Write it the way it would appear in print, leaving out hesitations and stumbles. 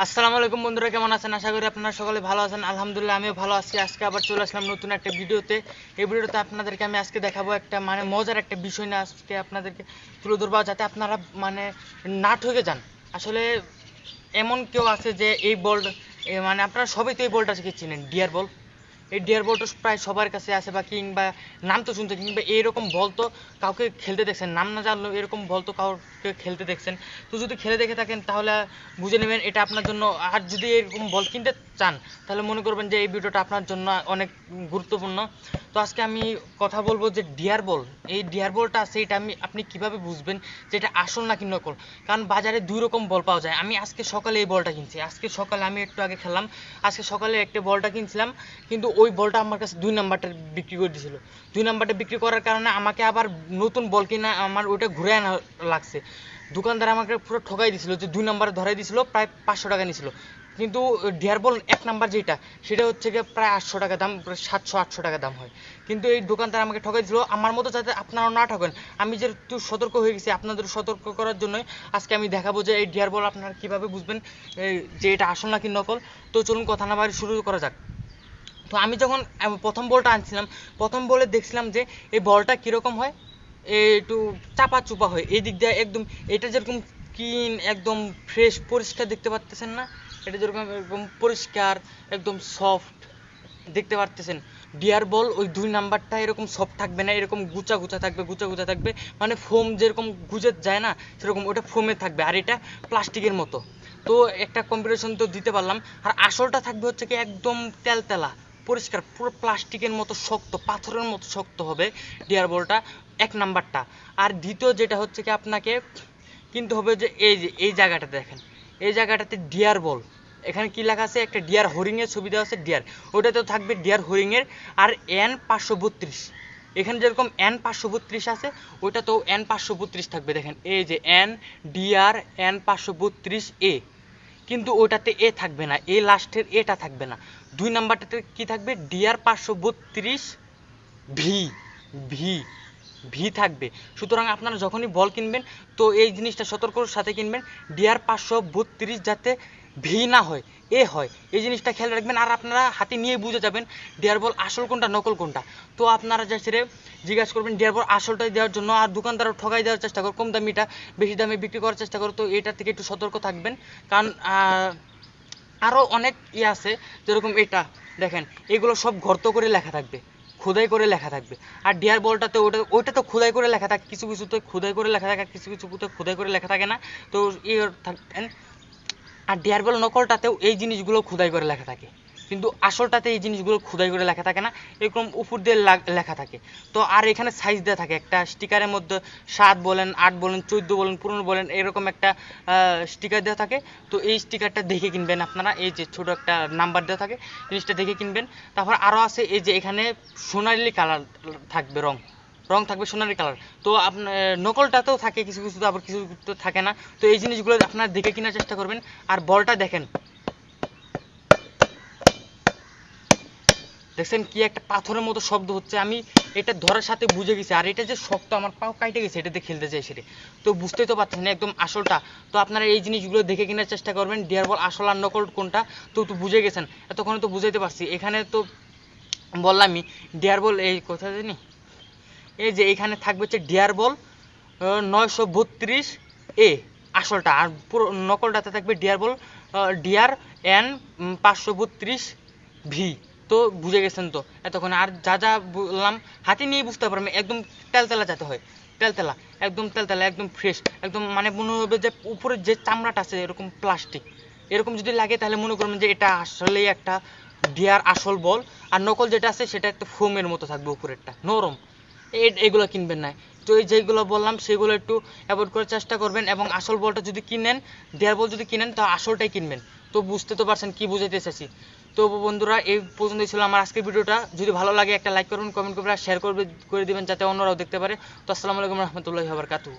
আসসালামু আলাইকুম বন্ধুরা, কেমন আছেন? আশা করি আপনারা সকলে ভালো আছেন। আলহামদুলিল্লাহ আমিও ভালো আছি। আজকে আবার চলে আসলাম নতুন একটা ভিডিওতে। এই ভিডিওতে আপনাদেরকে আমি আজকে দেখাবো একটা মজার একটা বিষয় নিয়ে আজকে আপনাদেরকে তুলে ধরবো, যাতে আপনারা না ঠকে যান। আসলে এমন কেউ আছে যে এই বল আপনারা সবাই তো এই বলটা চিনেন, ডিয়ার বল। এই ডিয়ার বল তো প্রায় সবার কাছে আছে, বা কিংবা নাম তো শুনতে, কিংবা এইরকম বল তো কাউকে খেলতে দেখছেন, নাম না জানলেও এরকম বল তো কাউকে খেলতে দেখছেন। তো যদি খেলে দেখে থাকেন তাহলে বুঝে নেবেন এটা আপনার জন্য। আর যদি এরকম বল কিনতে চান তাহলে মনে করবেন যে এই ভিডিওটা আপনার জন্য অনেক গুরুত্বপূর্ণ। তো আজকে আমি কথা বলবো যে ডিয়ার বল, এই ডিয়ার বলটা আছে, এটা আপনি কিভাবে বুঝবেন যে এটা আসল নাকি নকল। কারণ বাজারে দুই রকম বল পাওয়া যায়। আমি আজকে সকালে এই বলটা কিনছি, আজকে সকালে আমি একটু আগে খেললাম, আজকে সকালে একটা বলটা কিনছিলাম, কিন্তু ওই বলটা আমার কাছে 2 নাম্বারটা বিক্রি করে দিয়েছিল। 2 নাম্বারটা বিক্রি করার কারণে আমাকে আবার নতুন বল কিনা আমার ওইটা ঘুরে আনা লাগছে। দোকানদার আমাকে পুরো ঠকাই দিছিল, যে 2 নাম্বারে ধরাই দিছিল, প্রায় 500 টাকা নিছিল। কিন্তু ডিয়ার বল 1 নাম্বার যেটা, সেটা হচ্ছে গিয়ে প্রায় 800 টাকা দাম, প্রায় 700-800 টাকা দাম হয়। কিন্তু এই দোকানদার আমাকে ঠকাই দিছিল। আমার মতো যাতে আপনারাও না ঠকেন, আমি যেহেতু সতর্ক হয়ে গেছি, আপনাদের সতর্ক করার জন্যই আজকে আমি দেখাবো যে এই ডিয়ার বল আপনারা কীভাবে বুঝবেন যে এটা আসল নাকি নকল। তো চলুন কথা না বাড়ি শুরু করা যাক। তো আমি যখন প্রথম বলটা আনছিলাম, প্রথম বলে দেখছিলাম যে এই বলটা কীরকম হয়, একটু চাপা চুপা হয় এই দিক দিয়ে একদম। এটা যেরকম ক্লিন, একদম ফ্রেশ পরিষ্কার দেখতে পাচ্তেছেন না, এটা যেরকম একদম পরিষ্কার, একদম সফট দেখতে পারতেছেন। ডিয়ার বল ওই 2 নাম্বারটা এরকম সফট থাকবে না, এরকম গুচা গুচা থাকবে, গুচা গুচা থাকবে, মানে ফোম যেরকম গুজে যায় না সেরকম ওটা ফোমে থাকবে, আর এটা প্লাস্টিকের মতো। তো একটা কম্পিটিশন তো দিতে পারলাম। আর আসলটা থাকবে হচ্ছে কি একদম তেলতেলা, পরিষ্কার, পুরো প্লাস্টিকের মতো শক্ত, পাথরের মতো শক্ত হবে ডিয়ার বলটা, 1 নাম্বারটা। আর দ্বিতীয় যেটা হচ্ছে কি আপনাকে কিনতে হবে যে এই জায়গাটা দেখেন, এই জায়গাটাতে ডিয়ার বল, এখানে কি লেখা আছে, একটা ডিয়ার হরিংয়ের ছবি দেওয়া আছে, ডিয়ার, ওটাতেও থাকবে ডিয়ার হরিংয়ের। আর N532, এখানে যেরকম N532 আছে, ওইটা তো N532 থাকবে। দেখেন এই যে ডিআর N532A, কিন্তু ওটাতে এ থাকবে না, এ লাস্টের এটা থাকবে না। 2 নাম্বারটাতে কি থাকবে, ডিআর 532 ভি, ভি, ভি থাকবে। সুতরাং আপনারা যখনই বল কিনবেন তো এই জিনিসটা সতর্কর সাথে কিনবেন, ডিআর 532 যাতে ভি না হয়, এ হয়, এই জিনিসটা খেয়াল রাখবেন। আর আপনারা হাতে নিয়ে বুঝে যাবেন ডিয়ার বল আসল কোনটা নকল কোনটা। তো আপনারা যা সেরে জিজ্ঞাসা করবেন ডিয়ার বল আসলটাই দেওয়ার জন্য, আর দোকানদারও ঠকাই দেওয়ার চেষ্টা করে, কম দামিটা বেশি দামে বিক্রি করার চেষ্টা করে। তো এটা থেকে একটু সতর্ক থাকবেন, কারণ আরও অনেক আছে, যেরকম এটা দেখেন, এগুলো সব গর্ত করে লেখা থাকবে, খোদাই করে লেখা থাকবে। আর ডিয়ার বলটাতে ওইটা তো খোদাই করে লেখা থাকে, কিছু কিছুতে খোদাই করে লেখা থাকে, কিছু কিছুতে খোদাই করে লেখা থাকে না। তো থাকবেন। আর ডিয়ার বল নকলটাতেও এই জিনিসগুলো খোদাই করে লেখা থাকে, কিন্তু আসলটাতে এই জিনিসগুলো খোদাই করে লেখা থাকে না, এরকম উপর দিয়ে লেখা থাকে। তো আর এখানে সাইজ দেওয়া থাকে, একটা স্টিকারের মধ্যে 7 বলেন, 8 বলেন, 14 বলেন, 15 বলেন, এরকম একটা স্টিকার দেওয়া থাকে। তো এই স্টিকারটা দেখে কিনবেন আপনারা, এই যে ছোট একটা নাম্বার দেওয়া থাকে, জিনিসটা দেখে কিনবেন। তারপর আরও আছে এই যে এখানে সোনালি কালার থাকবে, রং রং থাকবে সোনালি কালার। তো আপনার নকলটাতেও থাকে কিছু কিছু, আবার কিছু তো থাকে না। তো এই জিনিসগুলো আপনারা দেখে কেনার চেষ্টা করবেন। আর বলটা দেখেন, দেখছেন কি একটা পাথরের মতো শব্দ হচ্ছে, আমি এটা ধরার সাথে বুঝে গেছি। আর এটা যে শক্ত, আমার পাও কাইটে গেছে এটাতে খেলতে চাই সেটা, তো বুঝতেই তো পারছেন একদম আসলটা। তো আপনারা এই জিনিসগুলো দেখে কেনার চেষ্টা করবেন, ডিয়ার বল আসল আর নকল কোনটা। তো বুঝে গেছেন, এতক্ষণে তো বুঝাইতে পারছি। এখানে তো বললামই ডিয়ার বল, এই কোথায় জানি, এই যে এখানে থাকবে হচ্ছে ডিয়ার বল 932A আসলটা, আর পুরো নকলটাতে থাকবে ডিয়ার বল ডিয়ার N532V। তো বুঝে গেছেন তো এতক্ষণ। আর যা যা বললাম হাতে নিয়ে বুঝতে পারবেন, একদম তেলতেলা যাতে হয়, তেলতেলা, একদম তেলতেলা, একদম ফ্রেশ, একদম মনে হবে যে উপরের যে চামড়াটা আছে এরকম প্লাস্টিক, এরকম যদি লাগে তাহলে মনে করবেন যে এটা আসলেই একটা ডিয়ার আসল বল। আর নকল যেটা আছে সেটা একটা ফোমের মতো থাকবে, উপরেরটা নরম, এগুলো কিনবেন না। তো এই যেগুলো বললাম সেগুলো একটু অ্যাভয়েড করার চেষ্টা করবেন, এবং আসল বলটা যদি কিনেন, ডিয়ার বল যদি কিনেন তো আসলটাই কিনবেন। তো বুঝতে তো পারছেন কি বুঝাইতে চাইছি। তো বন্ধুরা এই পর্যন্তই ছিল আমার আজকের ভিডিওটা। যদি ভালো লাগে একটা লাইক করবেন, কমেন্ট করবেন, আর শেয়ার করে দিবেন যাতে অন্যরাও দেখতে পারে। তো আসসালামু আলাইকুম রহমতুল্লাহি ওয়া বারাকাতুহু।